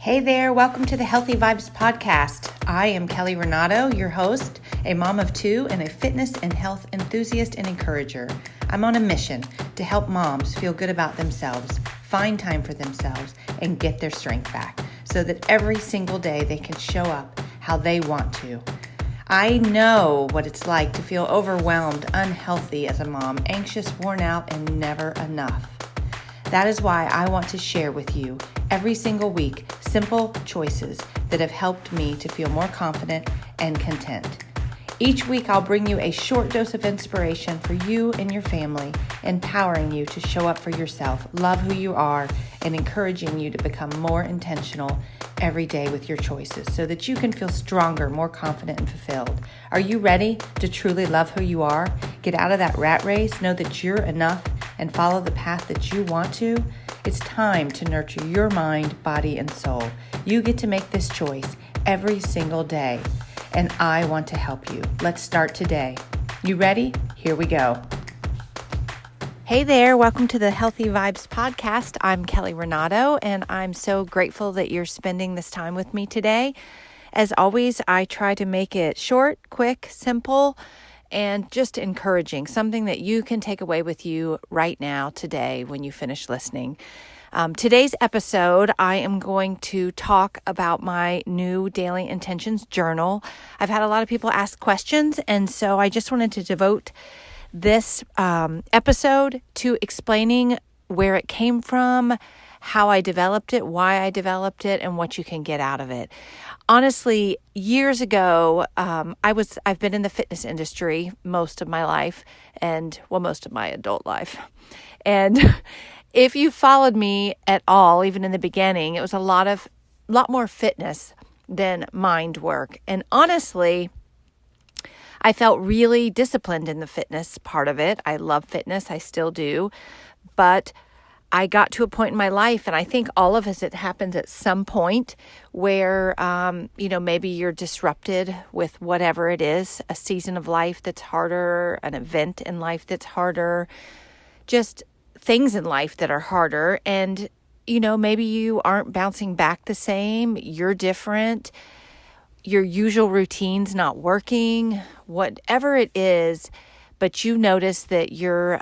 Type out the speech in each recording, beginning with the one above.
Hey there, welcome to the Healthy Vibes Podcast. I am Kelly Renato, your host, a mom of two, and a fitness and health enthusiast and encourager. I'm on a mission to help moms feel good about themselves, find time for themselves, and get their strength back so that every single day they can show up how they want to. I know what it's like to feel overwhelmed, unhealthy as a mom, anxious, worn out, and never enough. That is why I want to share with you every single week simple choices that have helped me to feel more confident and content. Each week I'll bring you a short dose of inspiration for you and your family, empowering you to show up for yourself, love who you are, and encouraging you to become more intentional every day with your choices so that you can feel stronger, more confident, and fulfilled. Are you ready to truly love who you are? Get out of that rat race, know that you're enough, and follow the path that you want to? It's time to nurture your mind, body, and soul. You get to make this choice every single day, and I want to help you. Let's start today. You ready? Here we go. Hey there, welcome to the Healthy Vibes Podcast. I'm Kelly Renato, and I'm so grateful that you're spending this time with me today. As always, I try to make it short, quick, simple, and just encouraging, something that you can take away with you right now, today, when you finish listening. Today's episode, I am going to talk about my new Daily Intentions Journal. I've had a lot of people ask questions, and so I just wanted to devote this episode to explaining where it came from, how I developed it, why I developed it, and what you can get out of it. Honestly, years ago, I've been in the fitness industry most of my life, and most of my adult life. And if you followed me at all, even in the beginning, it was a lot more fitness than mind work. And honestly, I felt really disciplined in the fitness part of it. I love fitness. I still do. But I got to a point in my life, and I think all of us, it happens at some point where, maybe you're disrupted with whatever it is, a season of life that's harder, an event in life that's harder, just things in life that are harder. And, maybe you aren't bouncing back the same. You're different. Your usual routine's not working, whatever it is, but you notice that you're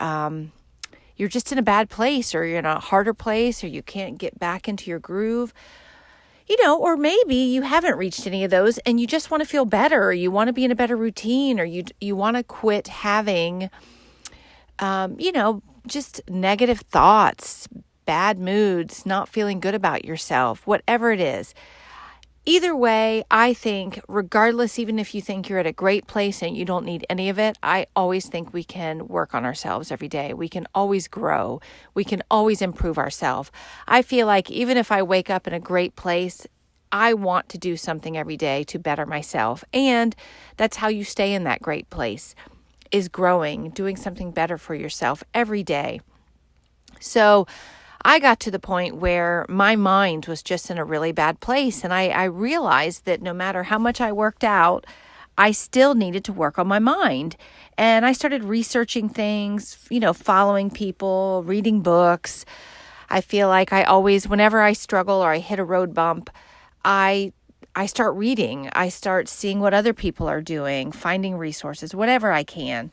just in a bad place, or you're in a harder place, or you can't get back into your groove, or maybe you haven't reached any of those and you just want to feel better, or you want to be in a better routine, or you want to quit having, just negative thoughts, bad moods, not feeling good about yourself, whatever it is. Either way, I think, regardless, even if you think you're at a great place and you don't need any of it, I always think we can work on ourselves every day. We can always grow. We can always improve ourselves. I feel like even if I wake up in a great place, I want to do something every day to better myself. And that's how you stay in that great place, is growing, doing something better for yourself every day. So I got to the point where my mind was just in a really bad place. And I realized that no matter how much I worked out, I still needed to work on my mind. And I started researching things, following people, reading books. I feel like I always, whenever I struggle or I hit a road bump, I start reading. I start seeing what other people are doing, finding resources, whatever I can.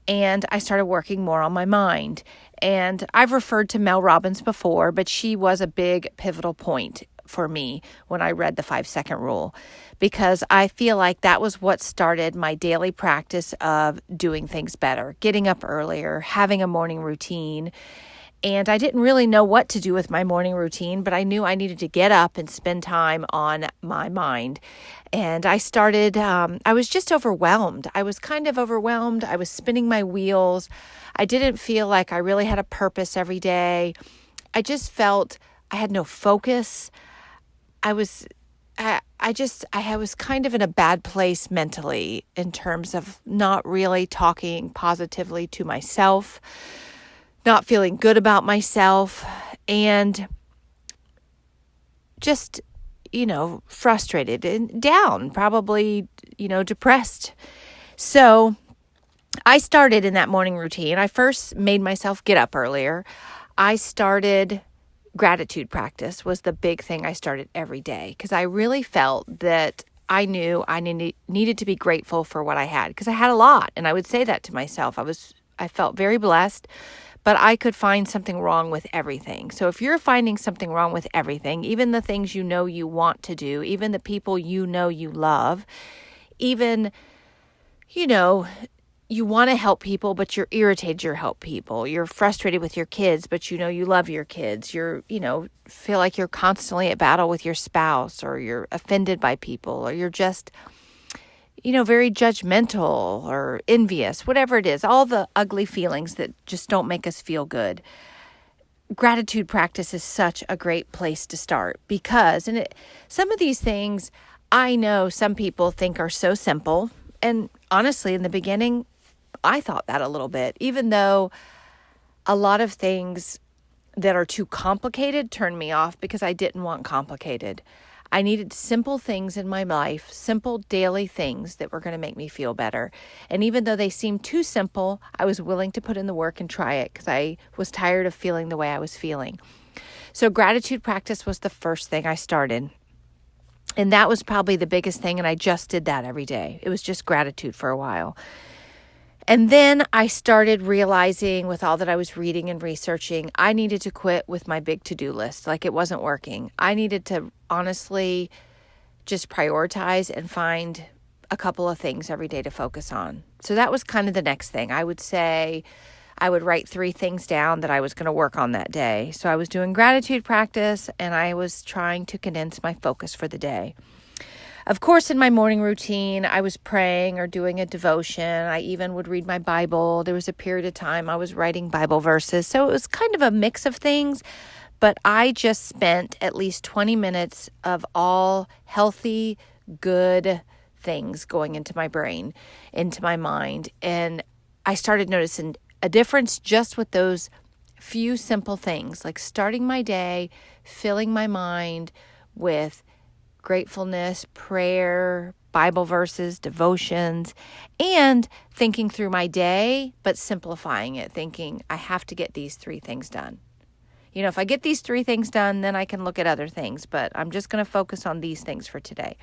And I started working more on my mind. And I've referred to Mel Robbins before, but she was a big pivotal point for me when I read the 5-second rule, because I feel like that was what started my daily practice of doing things better, getting up earlier, having a morning routine. And I didn't really know what to do with my morning routine, but I knew I needed to get up and spend time on my mind. And I started, I was just overwhelmed. I was kind of overwhelmed. I was spinning my wheels. I didn't feel like I really had a purpose every day. I just felt I had no focus. I was kind of in a bad place mentally, in terms of not really talking positively to myself, not feeling good about myself, and just, frustrated and down, probably, depressed. So I started in that morning routine. I first made myself get up earlier. I started gratitude practice was the big thing I started every day, because I really felt that I knew I needed to be grateful for what I had, because I had a lot. And I would say that to myself. I felt very blessed, but I could find something wrong with everything. So if you're finding something wrong with everything, even the things you know you want to do, even the people you know you love, even, you want to help people, but you're irritated you help people. You're frustrated with your kids, but you love your kids. You're, feel like you're constantly at battle with your spouse, or you're offended by people, or you're just, very judgmental or envious, whatever it is, all the ugly feelings that just don't make us feel good. Gratitude practice is such a great place to start, because some of these things I know some people think are so simple. And honestly, in the beginning, I thought that a little bit, even though a lot of things that are too complicated turned me off, because I didn't want complicated. I needed simple things in my life, simple daily things that were going to make me feel better. And even though they seemed too simple, I was willing to put in the work and try it, because I was tired of feeling the way I was feeling. So gratitude practice was the first thing I started. And that was probably the biggest thing. And I just did that every day. It was just gratitude for a while. And then I started realizing, with all that I was reading and researching, I needed to quit with my big to-do list. Like, it wasn't working. I needed to honestly just prioritize and find a couple of things every day to focus on. So that was kind of the next thing. I would say I would write 3 things down that I was going to work on that day. So I was doing gratitude practice, and I was trying to condense my focus for the day. Of course, in my morning routine, I was praying or doing a devotion. I even would read my Bible. There was a period of time I was writing Bible verses. So it was kind of a mix of things, but I just spent at least 20 minutes of all healthy, good things going into my brain, into my mind. And I started noticing a difference just with those few simple things, like starting my day, filling my mind with gratefulness, prayer, Bible verses, devotions, and thinking through my day, but simplifying it, thinking I have to get these 3 things done. If I get these 3 things done, then I can look at other things, but I'm just going to focus on these things for today.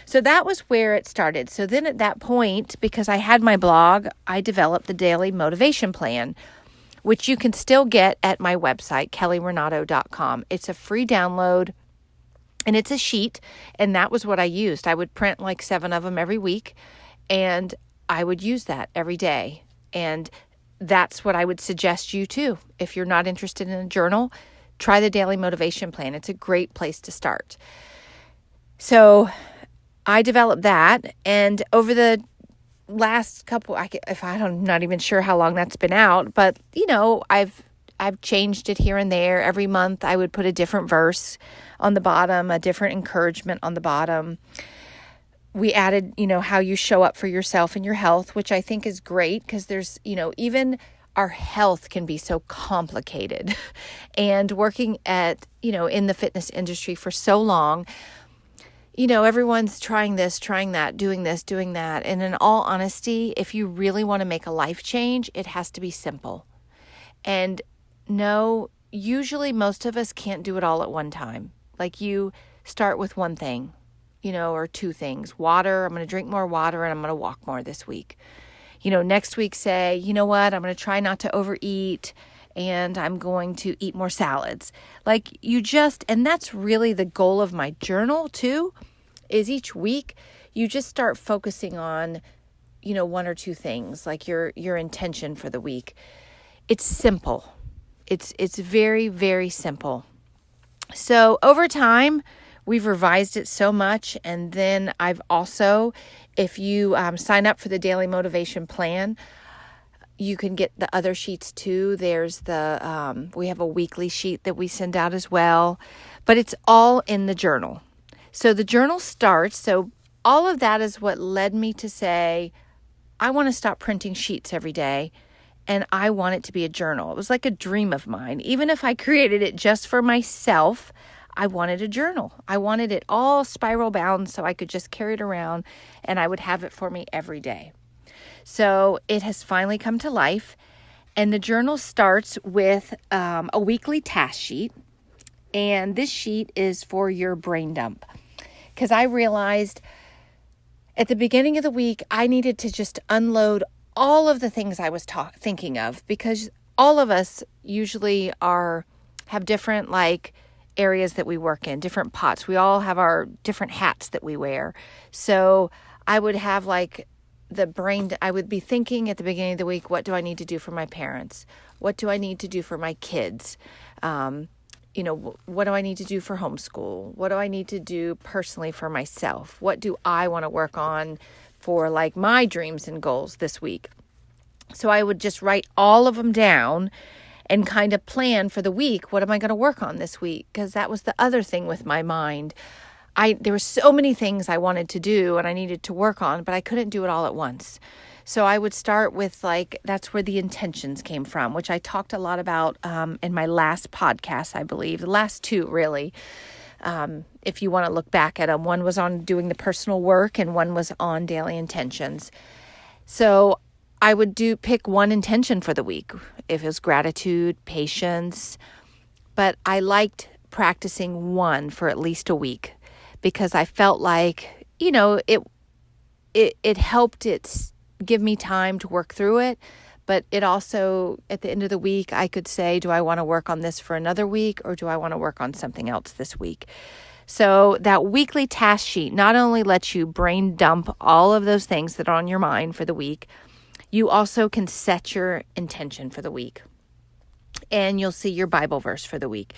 So that was where it started. So then at that point, because I had my blog, I developed the Daily Motivation Plan, which you can still get at my website, kellyrenato.com. It's a free download. And it's a sheet, and that was what I used. I would print like 7 of them every week, and I would use that every day. And that's what I would suggest you too. If you're not interested in a journal, try the Daily Motivation Plan. It's a great place to start. So I developed that, and over the last couple, I'm not even sure how long that's been out, but I've changed it here and there. Every month I would put a different verse on the bottom, a different encouragement on the bottom. We added, how you show up for yourself and your health, which I think is great, because there's, even our health can be so complicated. And working at, in the fitness industry for so long, everyone's trying this, trying that, doing this, doing that. And in all honesty, if you really want to make a life change, it has to be simple. And no, usually most of us can't do it all at one time. Like, you start with one thing, or 2 things. Water, I'm going to drink more water, and I'm going to walk more this week. Next week say, I'm going to try not to overeat, and I'm going to eat more salads. Like, and that's really the goal of my journal too, is each week you just start focusing on, 1 or 2 things, like your intention for the week. It's simple. It's very, very simple. So over time, we've revised it so much. And then I've also, if you sign up for the Daily Motivation Plan, you can get the other sheets too. There's we have a weekly sheet that we send out as well, but it's all in the journal. So the journal starts. So all of that is what led me to say, I want to stop printing sheets every day. And I want it to be a journal. It was like a dream of mine. Even if I created it just for myself, I wanted a journal. I wanted it all spiral bound so I could just carry it around, and I would have it for me every day. So it has finally come to life. And the journal starts with a weekly task sheet. And this sheet is for your brain dump. Because I realized at the beginning of the week, I needed to just unload all of the things I was thinking of, because all of us usually have different areas that we work in, different pots. We all have our different hats that we wear. So I would have I would be thinking at the beginning of the week, what do I need to do for my parents? What do I need to do for my kids? What do I need to do for homeschool? What do I need to do personally for myself? What do I want to work on for my dreams and goals this week? So I would just write all of them down and kind of plan for the week. What am I going to work on this week? Because that was the other thing with my mind. There were so many things I wanted to do and I needed to work on, but I couldn't do it all at once. So I would start with that's where the intentions came from, which I talked a lot about in my last podcast, I believe, the last two really. If you want to look back at them, one was on doing the personal work and one was on daily intentions. So I would pick one intention for the week, if it was gratitude, patience, but I liked practicing one for at least a week because I felt like, it helped give me time to work through it. But it also, at the end of the week, I could say, do I want to work on this for another week or do I want to work on something else this week? So that weekly task sheet not only lets you brain dump all of those things that are on your mind for the week, you also can set your intention for the week. And you'll see your Bible verse for the week.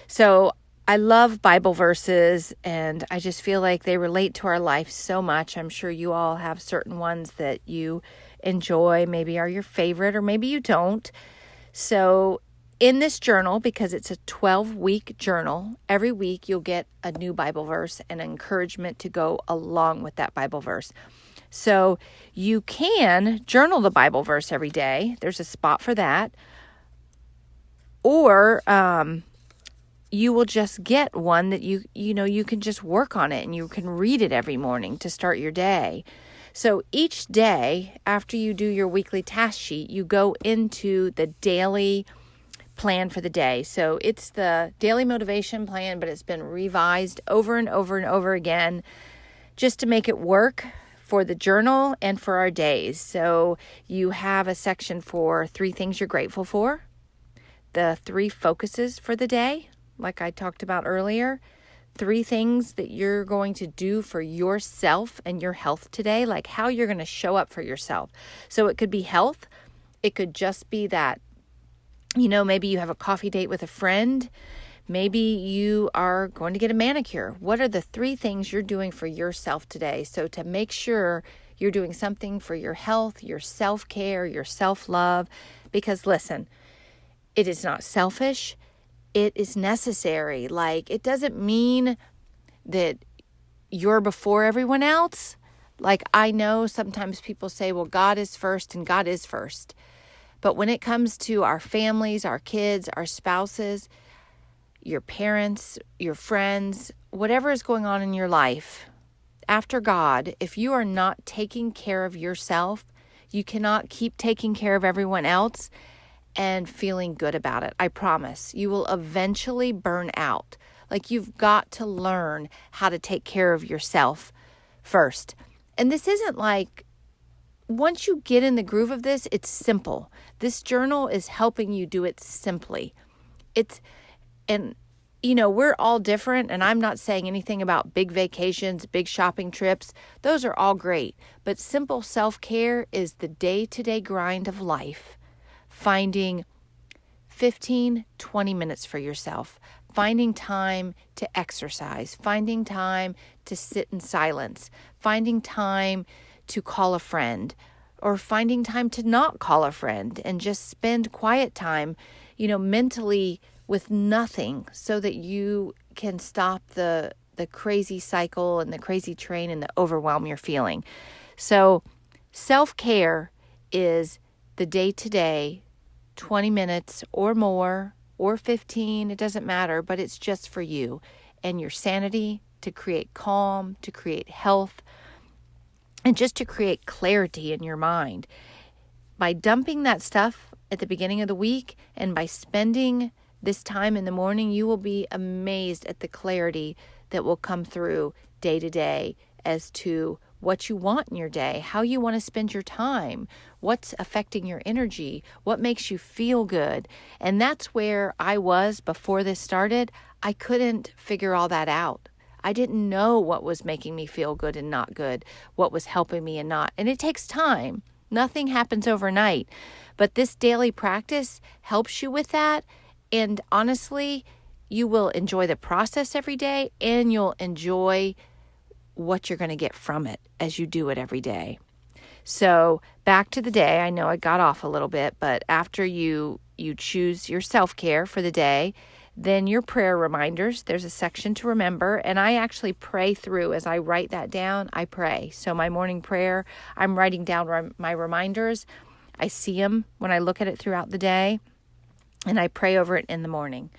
So I love Bible verses, and I just feel like they relate to our life so much. I'm sure you all have certain ones that you enjoy, maybe are your favorite, or maybe you don't. So in this journal, because it's a 12-week journal, every week you'll get a new Bible verse and encouragement to go along with that Bible verse. So you can journal the Bible verse every day. There's a spot for that. Or you will just get one that you can just work on it and you can read it every morning to start your day. So each day after you do your weekly task sheet, you go into the daily plan for the day. So it's the daily motivation plan, but it's been revised over and over and over again just to make it work for the journal and for our days. So you have a section for 3 things you're grateful for, the 3 focuses for the day, like I talked about earlier, 3 things that you're going to do for yourself and your health today, like how you're going to show up for yourself. So it could be health. It could just be that, maybe you have a coffee date with a friend. Maybe you are going to get a manicure. What are the 3 things you're doing for yourself today? So to make sure you're doing something for your health, your self-care, your self-love, because listen, it is not selfish. It is necessary. It doesn't mean that you're before everyone else. I know sometimes people say, well, God is first, and God is first. But when it comes to our families, our kids, our spouses, your parents, your friends, whatever is going on in your life, after God, if you are not taking care of yourself, you cannot keep taking care of everyone else and feeling good about it. I promise you will eventually burn out. You've got to learn how to take care of yourself first. And this isn't once you get in the groove of this, it's simple. This journal is helping you do it simply. We're all different, and I'm not saying anything about big vacations, big shopping trips. Those are all great. But simple self-care is the day-to-day grind of life. Finding 15, 20 minutes for yourself, finding time to exercise, finding time to sit in silence, finding time to call a friend, or finding time to not call a friend and just spend quiet time, mentally with nothing so that you can stop the crazy cycle and the crazy train and the overwhelm you're feeling. So self-care is the day-to-day, 20 minutes or more, or 15, it doesn't matter, but it's just for you and your sanity, to create calm, to create health, and just to create clarity in your mind. By dumping that stuff at the beginning of the week and by spending this time in the morning, you will be amazed at the clarity that will come through day to day as to what you want in your day, how you want to spend your time, what's affecting your energy, what makes you feel good. And that's where I was before this started. I couldn't figure all that out. I didn't know what was making me feel good and not good, what was helping me and not. And it takes time. Nothing happens overnight. But this daily practice helps you with that. And honestly, you will enjoy the process every day, and you'll enjoy what you're going to get from it as you do it every day. So back to the day. I know I got off a little bit, but after you choose your self-care for the day, then your prayer reminders, there's a section to remember, and I actually pray through. As I write that down, I pray. So my morning prayer, I'm writing down my reminders. I see them when I look at it throughout the day, and I pray over it in the morning.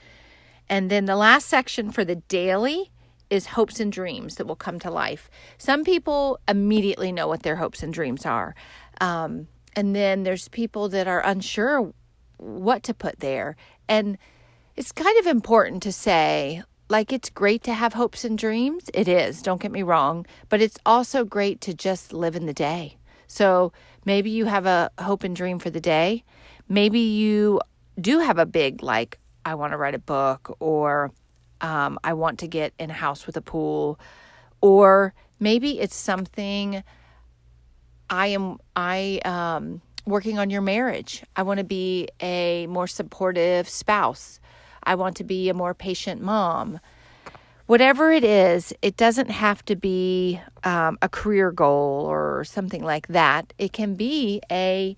And then the last section for the daily is hopes and dreams that will come to life. Some people immediately know what their hopes and dreams are. And then there's people that are unsure what to put there. And it's kind of important to say, like, it's great to have hopes and dreams. It is, don't get me wrong. But it's also great to just live in the day. So maybe you have a hope and dream for the day. Maybe you do have a big, like, I want to write a book, or I want to get in a house with a pool, or maybe it's something I working on your marriage. I want to be a more supportive spouse. I want to be a more patient mom. Whatever it is, it doesn't have to be a career goal or something like that. It can be a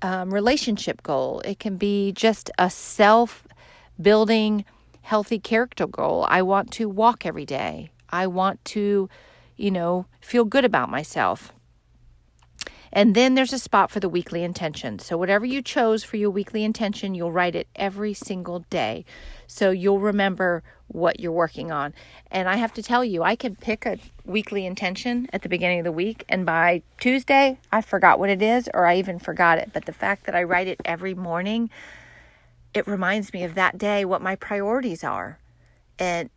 relationship goal. It can be just a self-building, healthy character goal. I want to walk every day. I want to, feel good about myself. And then there's a spot for the weekly intention. So whatever you chose for your weekly intention, you'll write it every single day. So you'll remember what you're working on. And I have to tell you, I can pick a weekly intention at the beginning of the week, and by Tuesday, I forgot what it is, or I even forgot it. But the fact that I write it every morning, it reminds me of that day, what my priorities are. And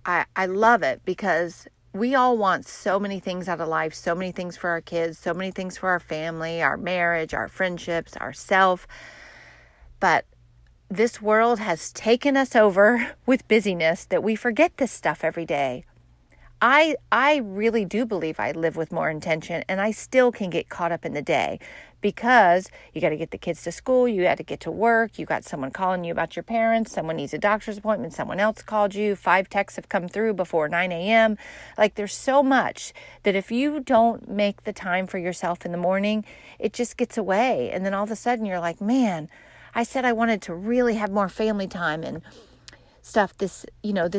I love it, because we all want so many things out of life, so many things for our kids, so many things for our family, our marriage, our friendships, ourself. But this world has taken us over with busyness that we forget this stuff every day. I really do believe I live with more intention, and I still can get caught up in the day, because you got to get the kids to school, you got to get to work, you got someone calling you about your parents, someone needs a doctor's appointment, someone else called you, 5 texts have come through before 9 a.m. Like, there's so much that if you don't make the time for yourself in the morning, it just gets away. And then all of a sudden you're like, man, I said I wanted to really have more family time and stuff this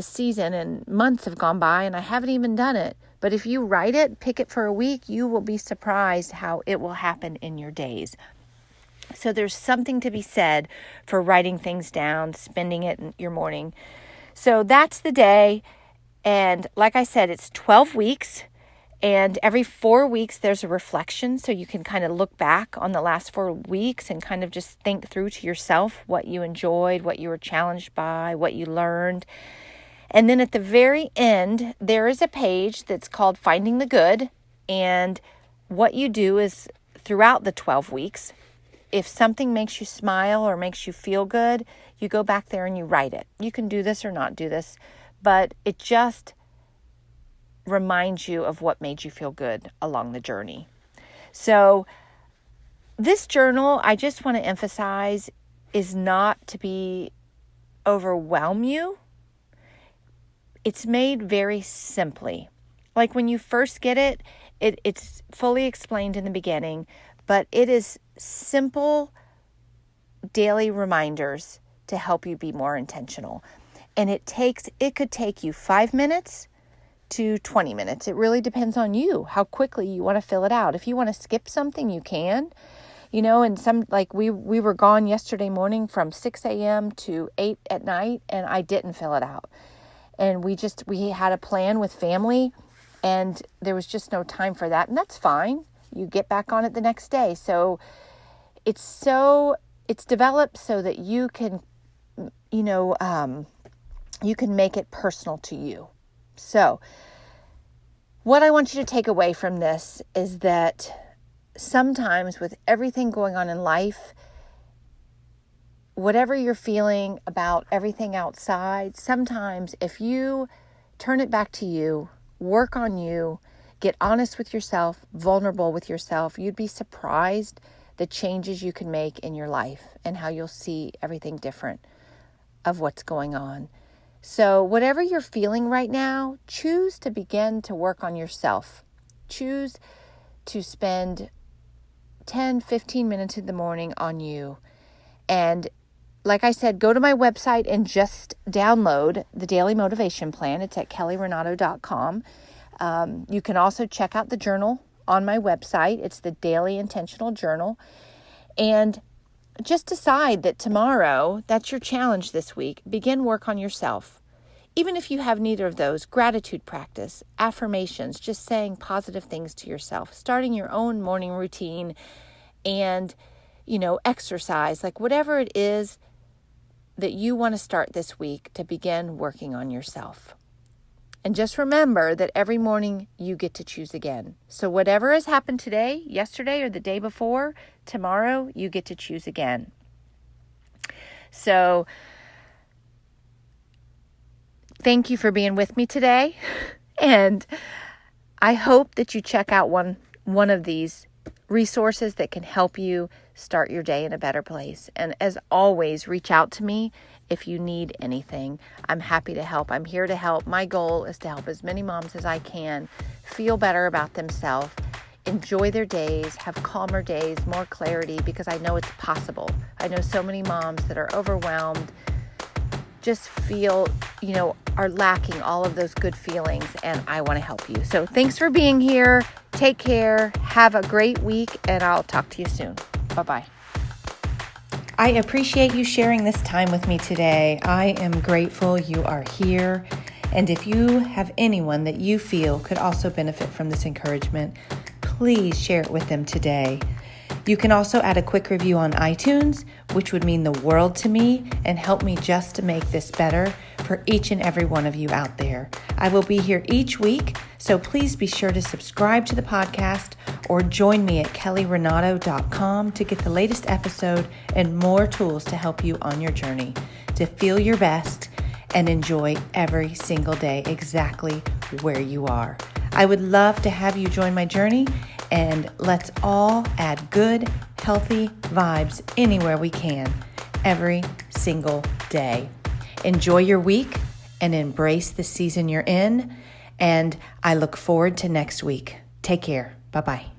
season, and months have gone by and I haven't even done it. But if you write it, pick it for a week, you will be surprised how it will happen in your days. So there's something to be said for writing things down, spending it in your morning. So that's the day. And like I said, it's 12 weeks. And every 4 weeks, there's a reflection. So you can kind of look back on the last 4 weeks and kind of just think through to yourself what you enjoyed, what you were challenged by, what you learned. And then at the very end, there is a page that's called Finding the Good. And what you do is, throughout the 12 weeks, if something makes you smile or makes you feel good, you go back there and you write it. You can do this or not do this, but it just reminds you of what made you feel good along the journey. So this journal, I just want to emphasize, is not to overwhelm you. It's made very simply. Like when you first get it, it's fully explained in the beginning, but it is simple daily reminders to help you be more intentional. And it could take you 5 minutes to 20 minutes. It really depends on you, how quickly you want to fill it out. If you want to skip something, you can, and some, like we were gone yesterday morning from 6 a.m. to 8 at night, and I didn't fill it out. And we had a plan with family, and there was just no time for that. And that's fine. You get back on it the next day. So it's developed so that you can you can make it personal to you. So what I want you to take away from this is that sometimes with everything going on in life, whatever you're feeling about everything outside, sometimes if you turn it back to you, work on you, get honest with yourself, vulnerable with yourself, you'd be surprised the changes you can make in your life and how you'll see everything different of what's going on. So whatever you're feeling right now, choose to begin to work on yourself. Choose to spend 10, 15 minutes in the morning on you. And like I said, go to my website and just download the Daily Motivation Plan. It's at kellyrenato.com. You can also check out the journal on my website. It's the Daily Intentional Journal. And just decide that tomorrow, that's your challenge this week. Begin work on yourself. Even if you have neither of those, gratitude practice, affirmations, just saying positive things to yourself, starting your own morning routine and, exercise, like whatever it is that you want to start this week to begin working on yourself. And just remember that every morning you get to choose again. So whatever has happened today, yesterday, or the day before, tomorrow you get to choose again. So thank you for being with me today. And I hope that you check out one of these resources that can help you start your day in a better place. And as always, reach out to me if you need anything. I'm happy to help. I'm here to help. My goal is to help as many moms as I can feel better about themselves, enjoy their days, have calmer days, more clarity, because I know it's possible. I know so many moms that are overwhelmed, just feel, are lacking all of those good feelings, and I want to help you. So thanks for being here. Take care. Have a great week, and I'll talk to you soon. Bye-bye. I appreciate you sharing this time with me today. I am grateful you are here. And if you have anyone that you feel could also benefit from this encouragement, please share it with them today. You can also add a quick review on iTunes, which would mean the world to me and help me just to make this better for each and every one of you out there. I will be here each week, so please be sure to subscribe to the podcast or join me at kellyrenato.com to get the latest episode and more tools to help you on your journey to feel your best and enjoy every single day exactly where you are. I would love to have you join my journey, and let's all add good, healthy vibes anywhere we can every single day. Enjoy your week and embrace the season you're in, and I look forward to next week. Take care. Bye-bye.